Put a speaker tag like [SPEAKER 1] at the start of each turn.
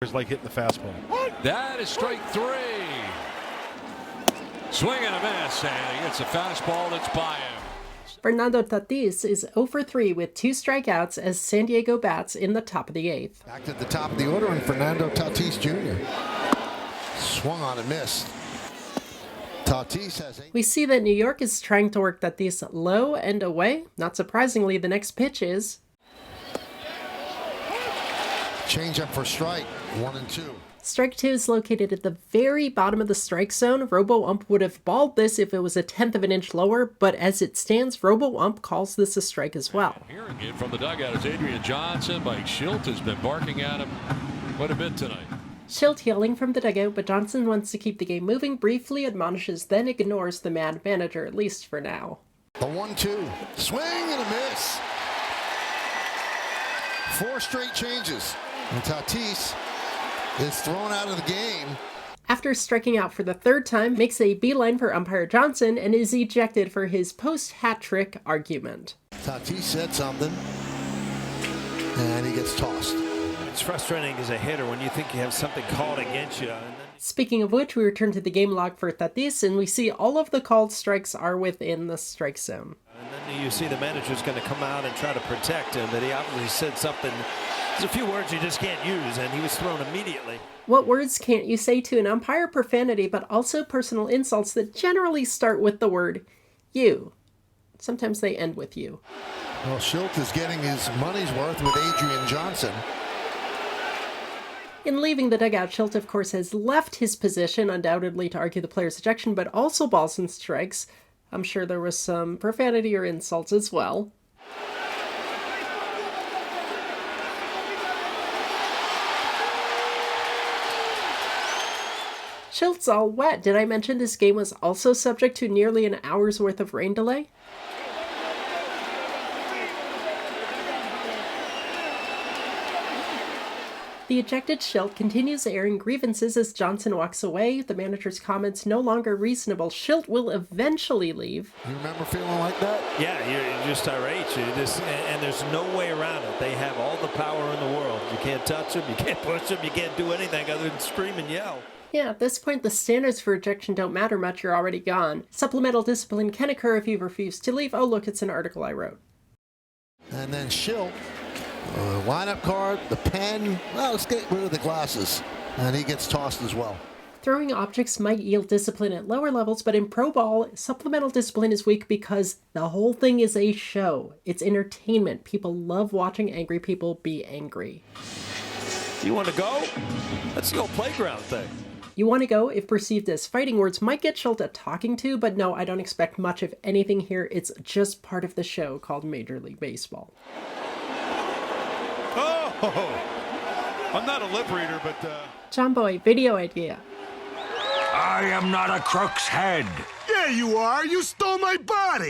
[SPEAKER 1] It's like hitting the fastball.
[SPEAKER 2] That is strike three. Swing and a miss, and he gets a fastball that's by him.
[SPEAKER 3] Fernando Tatis is 0 for 3 with 2 strikeouts as San Diego bats in the top of the 8th.
[SPEAKER 4] Back to the top of the order, and Fernando Tatis Jr. swung on and missed. Tatis has 8.
[SPEAKER 3] We see that New York is trying to work Tatis low and away. Not surprisingly, the next pitch is
[SPEAKER 4] Change up for strike, 1-2.
[SPEAKER 3] Strike 2 is located at the very bottom of the strike zone. Robo-Ump would have balled this if it was a 1/10 of an inch lower, but as it stands, Robo-Ump calls this a strike as well.
[SPEAKER 2] Hearing it from the dugout is Adrian Johnson. Mike Shildt has been barking at him quite a bit tonight.
[SPEAKER 3] Shildt yelling from the dugout, but Johnson wants to keep the game moving, briefly admonishes, then ignores the mad manager, at least for now.
[SPEAKER 4] The 1-2, swing and a miss. 4 straight changes, and Tatis is thrown out of the game.
[SPEAKER 3] After striking out for the 3rd time, makes a beeline for umpire Johnson and is ejected for his post-hat trick argument.
[SPEAKER 4] Tatis said something, and he gets tossed.
[SPEAKER 5] It's frustrating as a hitter when you think you have something called against you.
[SPEAKER 3] Speaking of which, we return to the game log for Tatis, and we see all of the called strikes are within the strike zone.
[SPEAKER 5] And then you see the manager's going to come out and try to protect him, but he obviously said something. There's a few words you just can't use, and he was thrown immediately.
[SPEAKER 3] What words can't you say to an umpire? Profanity, but also personal insults that generally start with the word you. Sometimes they end with you.
[SPEAKER 4] Well, Shildt is getting his money's worth with Adrian Johnson.
[SPEAKER 3] In leaving the dugout, Shildt, of course, has left his position, undoubtedly to argue the player's ejection, but also balls and strikes. I'm sure there was some profanity or insults as well. Shilt's all wet. Did I mention this game was also subject to nearly an hour's worth of rain delay? The ejected Shildt continues airing grievances as Johnson walks away. The manager's comments no longer reasonable. Shildt will eventually leave.
[SPEAKER 4] You remember feeling like that?
[SPEAKER 5] Yeah, you're just irate. And there's no way around it. They have all the power in the world. You can't touch them, you can't push them, you can't do anything other than scream and yell.
[SPEAKER 3] Yeah, at this point, the standards for ejection don't matter much. You're already gone. Supplemental discipline can occur if you refuse to leave. Oh, look, it's an article I wrote.
[SPEAKER 4] And then Shildt, lineup card, the pen. Well, let's get rid of the glasses. And he gets tossed as well.
[SPEAKER 3] Throwing objects might yield discipline at lower levels, but in pro ball, supplemental discipline is weak because the whole thing is a show. It's entertainment. People love watching angry people be angry.
[SPEAKER 5] You want to go? That's the old playground thing.
[SPEAKER 3] You want to go if perceived as fighting words might get Shildt a talking to, but no, I don't expect much of anything here. It's just part of the show called Major League Baseball.
[SPEAKER 1] Oh, I'm not a lip reader, but...
[SPEAKER 3] John Boy, video idea.
[SPEAKER 6] I am not a crook's head.
[SPEAKER 7] Yeah, you are. You stole my body.